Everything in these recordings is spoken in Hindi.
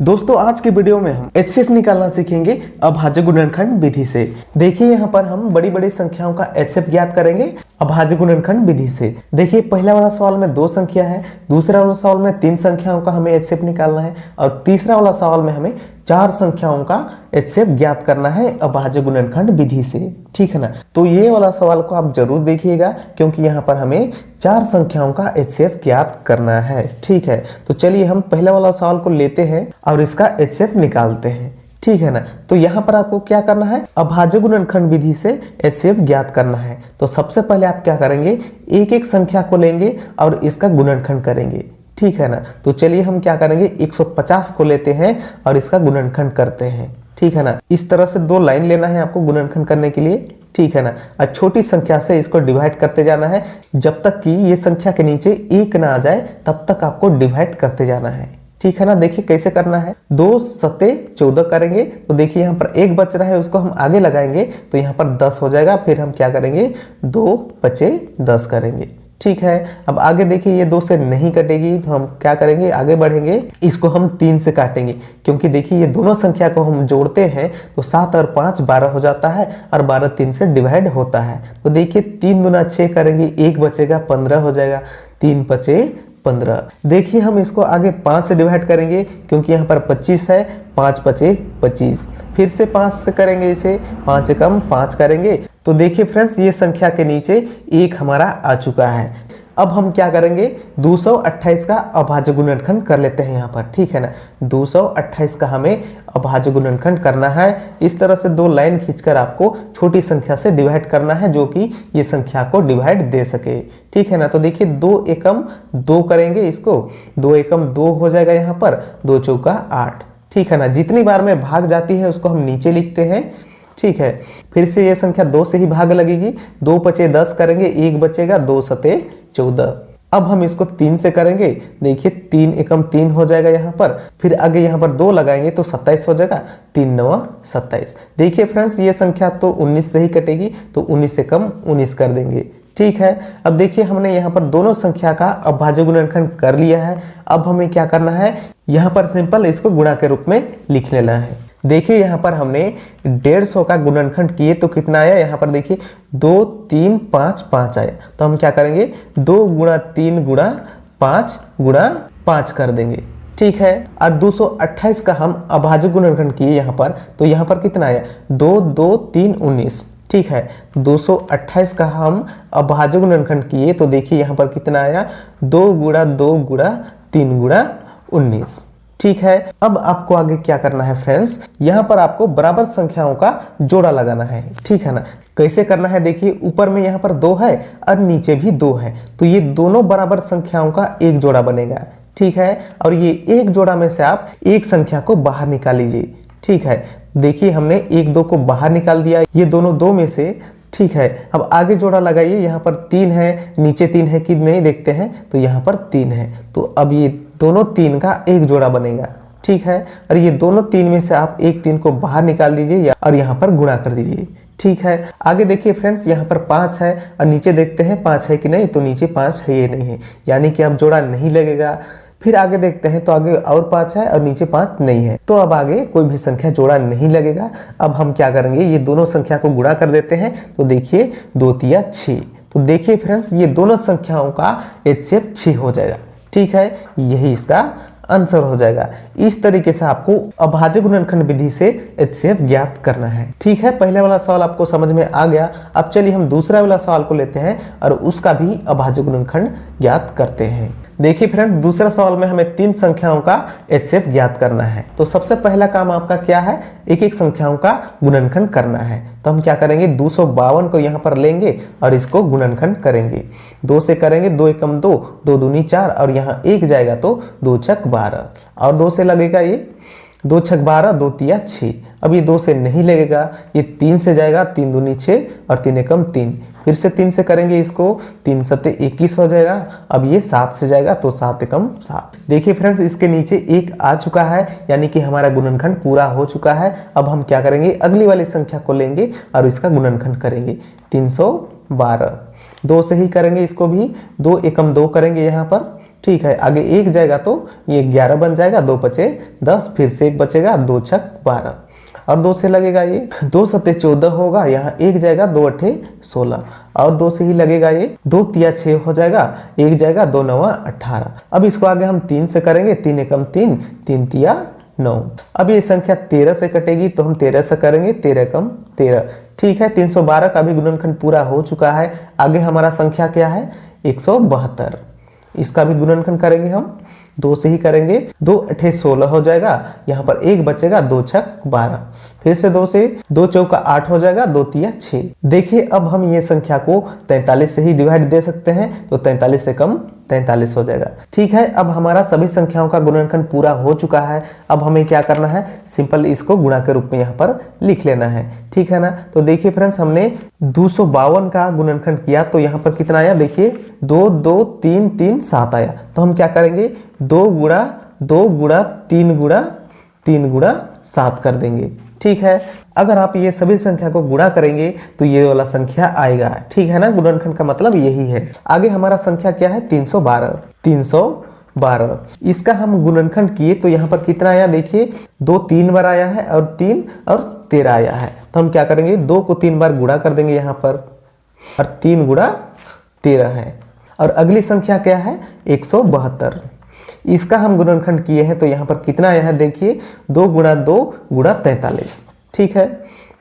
दोस्तों आज के वीडियो में हम एचसीएफ निकालना सीखेंगे अभाज्य गुणनखंड विधि से। देखिए यहाँ पर हम बड़ी बड़ी संख्याओं का एचसीएफ ज्ञात करेंगे अभाज्य गुणनखंड विधि से। देखिए पहला वाला सवाल में 2 संख्या है, दूसरा वाला सवाल में 3 संख्याओं का हमें एचसीएफ निकालना है और तीसरा वाला सवाल में हमें 4 संख्याओं का एचसीएफ ज्ञात करना है अभाज्य गुणनखंड विधि से। ठीक है ना। तो ये वाला सवाल को आप जरूर देखिएगा क्योंकि यहाँ पर हमें 4 संख्याओं का एचसीएफ ज्ञात करना है। ठीक है, तो चलिए हम पहले वाला सवाल को लेते हैं और इसका एचसीएफ निकालते हैं। ठीक है ना। तो यहाँ पर आपको क्या करना है, अभाज्य गुणनखंड विधि से एचसीएफ ज्ञात करना है। तो सबसे पहले आप क्या करेंगे, एक एक संख्या को लेंगे और इसका गुणनखंड करेंगे। ठीक है ना। तो चलिए हम क्या करेंगे, 150 को लेते हैं और इसका गुणनखंड करते हैं। ठीक है ना। इस तरह से 2 लाइन लेना है आपको गुणनखंड करने के लिए। ठीक है ना। और छोटी संख्या से इसको डिवाइड करते जाना है जब तक कि ये संख्या के नीचे 1 ना आ जाए, तब तक आपको डिवाइड करते जाना है। ठीक है ना। देखिए कैसे करना है, 2 सते 14 करेंगे तो देखिए यहाँ पर 1 बच रहा है, उसको हम आगे लगाएंगे तो यहाँ पर 10 हो जाएगा। फिर हम क्या करेंगे, 2 बचे 10 करेंगे। ठीक है। अब आगे देखिए ये 2 से नहीं कटेगी तो हम क्या करेंगे, आगे बढ़ेंगे, इसको हम 3 से काटेंगे क्योंकि देखिए ये दोनों संख्या को हम जोड़ते हैं तो 7 और 5 12 हो जाता है और 12 3 से डिवाइड होता है। तो देखिए 3 दूना 6 करेंगे, 1 बचेगा 15 हो जाएगा, 3 बचे 15। देखिए हम इसको आगे 5 से डिवाइड करेंगे क्योंकि यहाँ पर 25 है, 5 बचे 25। फिर से 5 से करेंगे, इसे 5 से कम 5 करेंगे तो देखिए फ्रेंड्स ये संख्या के नीचे 1 हमारा आ चुका है। अब हम क्या करेंगे, 228 का अभाज्य गुणनखंड कर लेते हैं यहाँ पर। ठीक है ना। 228 का हमें अभाज्य गुणनखंड करना है। इस तरह से 2 लाइन खींचकर आपको छोटी संख्या से डिवाइड करना है जो कि ये संख्या को डिवाइड दे सके। ठीक है ना। तो देखिए 2 एकम 2 करेंगे, इसको 2 एकम 2 हो जाएगा यहाँ पर, 2 चौका 8। ठीक है ना। जितनी बार में भाग जाती है उसको हम नीचे लिखते हैं। ठीक है। फिर से ये संख्या 2 से ही भाग लगेगी, 2 बचे 10 करेंगे, 1 बचेगा, 2 सते 14। अब हम इसको 3 से करेंगे, देखिए 3 एकम 3 हो जाएगा यहाँ पर। फिर आगे यहाँ पर 2 लगाएंगे तो 27 हो जाएगा, 3 9 27। देखिए फ्रेंड्स ये संख्या तो 19 से ही कटेगी तो 19 से कम 19 कर देंगे। ठीक है। अब देखिए हमने यहाँ पर दोनों संख्या का अभाज्य गुणनखंड कर लिया है। अब हमें क्या करना है, यहाँ पर सिंपल इसको गुणा के रूप में लिख लेना है। देखिए यहाँ पर हमने 150 का गुणनखंड किए तो कितना आया, यहाँ पर देखिए 2 3 5 5 आया। तो हम क्या करेंगे, 2 गुणा 3 गुणा 5 गुणा 5 कर देंगे। ठीक है। और 228 का हम अभाज्य गुणनखंड किए यहाँ पर, तो यहाँ पर कितना आया, 2 2 3 19। ठीक है। 228 का हम अभाज्य गुणनखंड किए तो देखिए यहाँ पर कितना आया, 2 गुणा 2 गुणा 3 गुणा 19। ठीक है। अब आपको आगे क्या करना है फ्रेंड्स, यहाँ पर आपको बराबर संख्याओं का जोड़ा लगाना है। ठीक है ना। कैसे करना है, देखिए ऊपर में यहाँ पर 2 है और नीचे भी 2 है तो ये दोनों बराबर संख्याओं का एक जोड़ा बनेगा। ठीक है। और ये एक जोड़ा में से आप एक संख्या को बाहर निकाल लीजिए। ठीक है। देखिए हमने 1 2 को बाहर निकाल दिया, ये दोनों 2 में से। ठीक है। अब आगे जोड़ा लगाइए, यहाँ पर 3 है, नीचे 3 है कि नहीं देखते हैं, तो यहाँ पर 3 है तो अब ये दोनों 3 का एक जोड़ा बनेगा। ठीक है। और ये दोनों 3 में से आप एक 3 को बाहर निकाल दीजिए और यहाँ पर गुणा कर दीजिए। ठीक है। आगे देखिए फ्रेंड्स यहाँ पर 5 है और नीचे देखते हैं 5 है कि नहीं, तो नीचे 5 है, ये नहीं है, यानी कि अब जोड़ा नहीं लगेगा। फिर आगे देखते हैं तो आगे और 5 है और नीचे 5 नहीं है, तो अब आगे कोई भी संख्या जोड़ा नहीं लगेगा। अब हम क्या करेंगे, ये दोनों संख्या को गुणा कर देते हैं तो देखिए 2 तिया 6। तो देखिए फ्रेंड्स ये दोनों संख्याओं का एचसीएफ 6 हो जाएगा। ठीक है। यही इसका आंसर हो जाएगा। इस तरीके से आपको अभाज्य गुणनखंड विधि से एचसीएफ ज्ञात करना है। ठीक है। पहले वाला सवाल आपको समझ में आ गया। अब चलिए हम दूसरा वाला सवाल को लेते हैं और उसका भी अभाज्य गुणनखंड ज्ञात करते हैं। देखिए फ्रेंड दूसरा सवाल में हमें 3 संख्याओं का एचसीएफ ज्ञात करना है। तो सबसे पहला काम आपका क्या है, एक एक संख्याओं का गुणनखंड करना है। तो हम क्या करेंगे, 252 को यहाँ पर लेंगे और इसको गुणनखंड करेंगे। 2 से करेंगे, 2 एकम 2, 2 दूनी 4 और यहाँ 1 जाएगा तो 2 छक 12 और 2 से लगेगा ये 2 छक 12, 2 तिया 6। अब ये 2 से नहीं लगेगा, ये 3 से जाएगा, 3 दूनी 6 और 3 एकम 3। फिर से 3 से करेंगे इसको, 3 सते 21 हो जाएगा। अब ये 7 से जाएगा तो 7 एकम 7। देखिए फ्रेंड्स इसके नीचे 1 आ चुका है, यानी कि हमारा गुणनखंड पूरा हो चुका है। अब हम क्या करेंगे, अगली वाली संख्या को लेंगे और इसका गुणनखंड करेंगे, 312। 2 से ही करेंगे इसको भी, 2 एकम 2 करेंगे यहाँ पर, ठीक है। आगे 1 जाएगा तो ये 11 बन जाएगा, 2 बचे 10, फिर से 1 बचेगा, 2 छक 12 और 2 से लगेगा ये 2 सते 14 होगा, यहाँ 1 जाएगा, 2 अठे 16 और 2 से ही लगेगा ये 2 तिया 6 हो जाएगा, 1 जाएगा, 2 नवा 18। अब इसको आगे हम 3 से करेंगे, 3 एकम 3, 3 तिया 9। अब ये संख्या 13 से कटेगी तो हम 13 से करेंगे, 13 एकम 13, ठीक है। 312 का भी गुणनखंड पूरा हो चुका है। आगे हमारा संख्या क्या है 172, इसका भी गुणनखंड करेंगे हम, 2 से ही करेंगे, 2 अठे 16 हो जाएगा, यहाँ पर 1 बचेगा, 2 छक 12, फिर से 2 से 2 चौका 8 हो जाएगा, 2 तिया 6। देखिए अब हम ये संख्या को 43 से ही डिवाइड दे सकते हैं, तो 43 से कम 43 हो जाएगा, ठीक है। अब हमारा सभी संख्याओं का गुणनखंड पूरा हो चुका है। अब हमें क्या करना है, सिंपल इसको गुणा के रूप में यहाँ पर लिख लेना है, ठीक है ना। तो देखिए फ्रेंड्स, हमने 252 का गुणनखंड किया तो यहाँ पर कितना आया, देखिए 2 2 3 3 7 आया। तो हम क्या करेंगे, 2 गुणा 2 गुणा 3 गुणा 3 गुणा 7 कर देंगे, ठीक है। अगर आप ये सभी संख्या को गुणा करेंगे तो ये वाला संख्या आएगा, ठीक है ना। गुणनखंड का मतलब यही है। आगे हमारा संख्या क्या है 312, 312 इसका हम गुणनखंड किए तो यहाँ पर कितना आया, देखिए 2 3 बार आया है और 3 और 13 आया है। तो हम क्या करेंगे, 2 को 3 बार गुणा कर देंगे यहाँ पर और 3 गुणा 13 है। और अगली संख्या क्या है 172, इसका हम गुणनखंड किए हैं तो यहाँ पर कितना आया है, देखिए 2 गुणा 2 गुणा 43, ठीक है।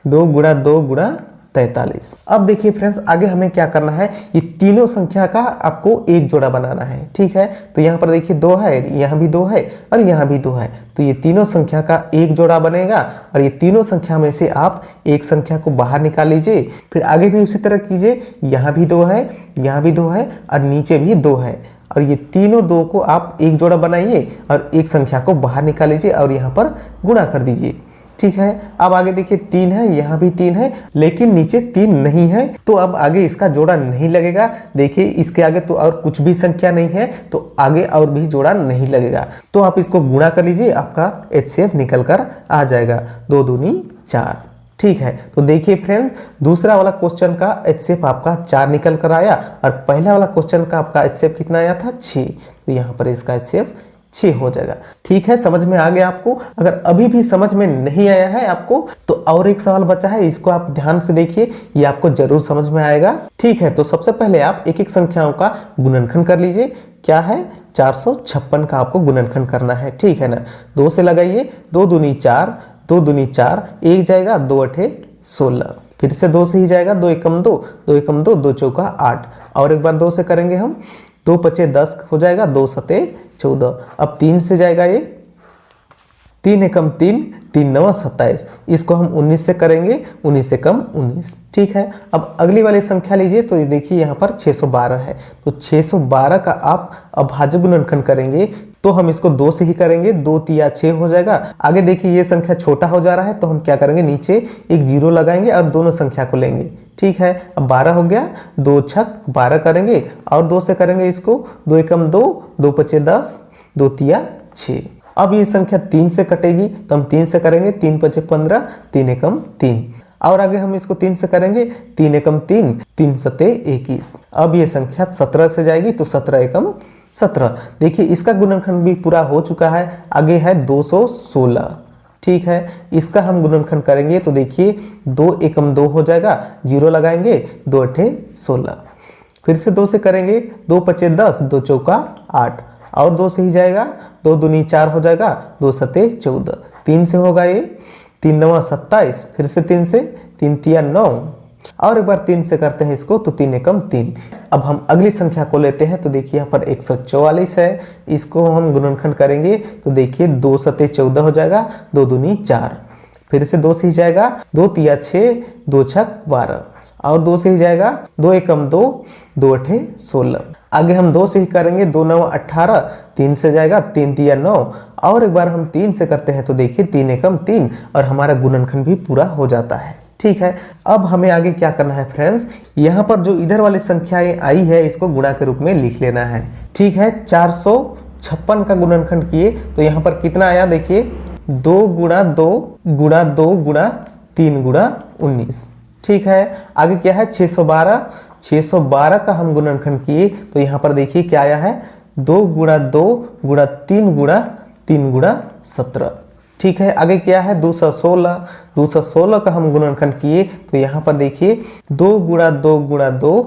2 गुणा 2 गुणा 43। अब देखिए फ्रेंड्स, आगे हमें क्या करना है, ये तीनों संख्या का आपको एक जोड़ा बनाना है, ठीक है। तो यहाँ पर देखिए 2 है, यहाँ भी 2 है और यहाँ भी 2 है, तो ये तीनों संख्या का एक जोड़ा बनेगा। और ये तीनों संख्या में से आप एक संख्या को बाहर निकाल लीजिए, फिर आगे भी उसी तरह कीजिए, यहाँ भी 2 है, यहाँ भी 2 है और नीचे भी 2 है, और ये तीनों 2 को आप एक जोड़ा बनाइए और एक संख्या को बाहर निकाल लीजिए और यहाँ पर गुणा कर दीजिए, ठीक है। अब आगे देखिए 3 है, यहाँ भी 3 है, लेकिन नीचे 3 नहीं है, तो अब आगे इसका जोड़ा नहीं लगेगा। देखिए इसके आगे तो और कुछ भी संख्या नहीं है, तो आगे और भी जोड़ा नहीं लगेगा। तो आप इसको गुणा कर लीजिए, आपका HCF निकल कर आ जाएगा, 2 दूनी 4, ठीक है। तो देखिए फ्रेंड, दूसरा वाला क्वेश्चन का HCF आपका 4 निकल कर आया और पहला वाला क्वेश्चन का आपका HCF कितना आया था 6, तो यहाँ पर इसका HCF 6 हो जाएगा, ठीक है। समझ में आ गया आपको? अगर अभी भी समझ में नहीं आया है आपको तो और एक सवाल बचा है, इसको आप ध्यान से देखिए, ये आपको जरूर समझ में आएगा, ठीक है। तो सबसे पहले आप एक एक संख्याओं का गुणनखंड कर लीजिए। क्या है 456 का आपको गुणनखंड करना है, ठीक है ना। 2 से लगाइए, 2 दूनी 4, 2 दूनी 4, 1 जाएगा, 2 अठे 16, फिर से 2 से ही जाएगा, 2 एकम 2, 2 एकम 2, 2 चौका 8 और एक बार 2 से करेंगे हम, 2 पचे 10 हो जाएगा, 2 सते 14। अब 3 से जाएगा ये, 3 एकम 3, 3 नवा 27, इसको हम 19 से करेंगे, 19 से कम 19, ठीक है। अब अगली वाली संख्या लीजिए, तो ये देखिए यहाँ पर 612 है, तो 612 का आप अभाज्य गुणनखंड करेंगे तो हम इसको 2 से ही करेंगे, 2 तिया 6 हो जाएगा। आगे देखिए ये संख्या छोटा हो जा रहा है तो हम क्या करेंगे, नीचे एक 0 लगाएंगे और दोनों संख्या को लेंगे, ठीक है। अब 12 हो गया, 2 छक 12 करेंगे और 2 से करेंगे इसको, 2 एकम 2, 2 पचे 10, 2 तिया 6। अब ये संख्या 3 से कटेगी तो हम 3 से करेंगे, 3 पचे 15, 3 एकम 3 और आगे हम इसको 3 से करेंगे, 3 एकम 3, 3 सते 21। अब ये संख्या 17 से जाएगी तो 17 एकम 17। देखिए इसका गुणनखंड भी पूरा हो चुका है। आगे है 216, ठीक है। इसका हम गुणनखंड करेंगे तो देखिए 2 एकम 2 हो जाएगा, 0 लगाएंगे, 2 अठे 16, फिर से 2 से करेंगे, 2 पचे 10, 2 चौका 8 और 2 से ही जाएगा, 2 दूनी 4 हो जाएगा, 2 सते 14, 3 से होगा ये, 3 नवा 27, फिर से 3 से, 3 तिया 9 और एक बार 3 से करते हैं इसको तो 3 एकम 3। अब हम अगली संख्या को लेते हैं तो देखिए यहाँ पर 144 है, इसको हम गुणनखंड करेंगे तो देखिए 2 सते 14 हो जाएगा, 2 दूनी 4, फिर से 2 से ही जाएगा, 2 तिया 6, 2 छक 12 और 2 से ही जाएगा, 2 एकम 2, 2 अठे 16। आगे हम 2 से ही करेंगे, 2 नवा 18, 3 से जाएगा, 3 तिया 9 और एक बार हम 3 से करते हैं तो देखिए 3 एकम 3 और हमारा गुणनखंड भी पूरा हो जाता है, ठीक है। अब हमें आगे क्या करना है फ्रेंड्स, यहाँ पर जो इधर वाली संख्याएं आई है इसको गुणा के रूप में लिख लेना है, ठीक है। 456 का गुणनखंड किए तो यहाँ पर कितना आया, देखिए 2 गुणा 2 गुणा 2 गुणा 3 गुणा 19, ठीक है। आगे क्या है 612, 612 का हम गुणनखंड किए तो यहाँ पर देखिए क्या आया है, 2 गुणा 2 गुणा 3 गुणा 3 गुणा 17। ठीक है, आगे क्या है 216 का हम गुणनखंड किए तो यहाँ पर देखिए 2 गुणा 2 गुणा 2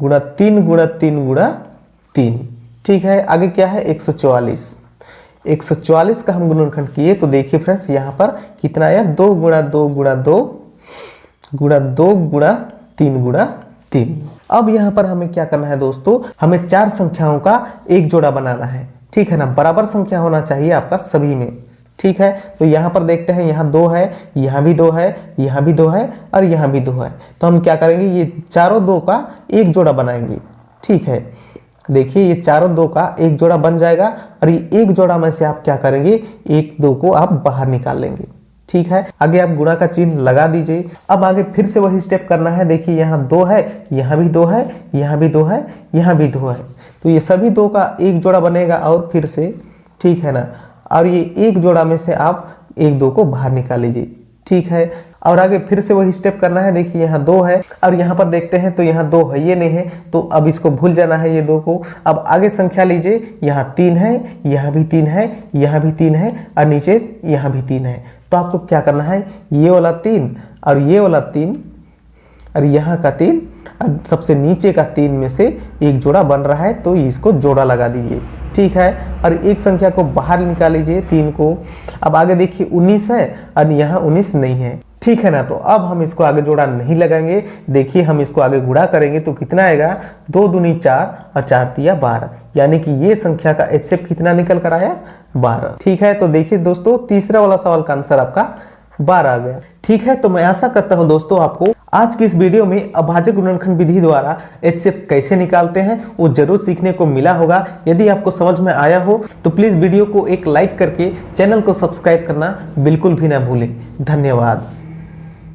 गुणा 3 गुणा 3 गुणा 3। ठीक है, आगे क्या है 144 का हम गुणनखंड किए तो देखिए फ्रेंड्स यहाँ पर कितना आया, 2 गुणा 2 गुणा 2 गुणा 2 गुणा 3 गुणा 3। अब यहाँ पर हमें क्या करना है दोस्तों, हमें 4 संख्याओं का एक जोड़ा बनाना है। ठीक है ना, बराबर संख्या होना चाहिए आपका सभी में। ठीक है, तो यहाँ पर देखते हैं, यहाँ 2 है, यहाँ भी 2 है, यहाँ भी 2 है और यहाँ भी 2 है। तो हम क्या करेंगे, ये चारों 2 का एक जोड़ा बनाएंगे। ठीक है, देखिए ये चारों 2 का एक जोड़ा बन जाएगा और ये एक जोड़ा में से आप क्या करेंगे, 1 2 को आप बाहर निकाल लेंगे। ठीक है, आगे आप गुणा का चिन्ह लगा दीजिए। अब आगे फिर से वही स्टेप करना है। देखिए यहाँ 2 है, यहाँ भी 2 है, यहाँ भी 2 है, यहाँ भी 2 है, तो ये सभी 2 का एक जोड़ा बनेगा और फिर से, ठीक है ना, और ये एक जोड़ा में से आप 1 2 को बाहर निकाल लीजिए। ठीक है, और आगे फिर से वही स्टेप करना है। देखिए यहाँ 2 है और यहाँ पर देखते हैं तो यहाँ 2 है, ये नहीं है, तो अब इसको भूल जाना है ये 2 को। अब आगे संख्या लीजिए, यहाँ 3 है, यहाँ भी 3 है, यहाँ भी 3 है और नीचे यहाँ भी 3 है। तो आपको क्या करना है, ये वाला 3 और ये वाला 3 और यहाँ का 3 और सबसे नीचे का 3 में से एक जोड़ा बन रहा है, तो इसको जोड़ा लगा दीजिए। ठीक है, और एक संख्या को बाहर निकाल लीजिए, 3 को। अब आगे देखिए 19 है और यहाँ 19 नहीं है। ठीक है ना, तो अब हम इसको आगे जोड़ा नहीं लगाएंगे। देखिए हम इसको आगे गुणा करेंगे तो कितना आएगा, 2 दूनी 4 और 4 तिया 12, यानी कि ये संख्या का HCF कितना निकल कर आया, 12। ठीक है, तो देखिए दोस्तों तीसरा वाला सवाल का आंसर आपका 12 आ गया। ठीक है, तो मैं आशा करता हूं दोस्तों आपको आज की इस वीडियो में अभाज्य गुणनखंड विधि द्वारा HCF कैसे निकालते हैं वो जरूर सीखने को मिला होगा। यदि आपको समझ में आया हो तो प्लीज वीडियो को एक लाइक करके चैनल को सब्सक्राइब करना बिल्कुल भी ना भूलें। धन्यवाद।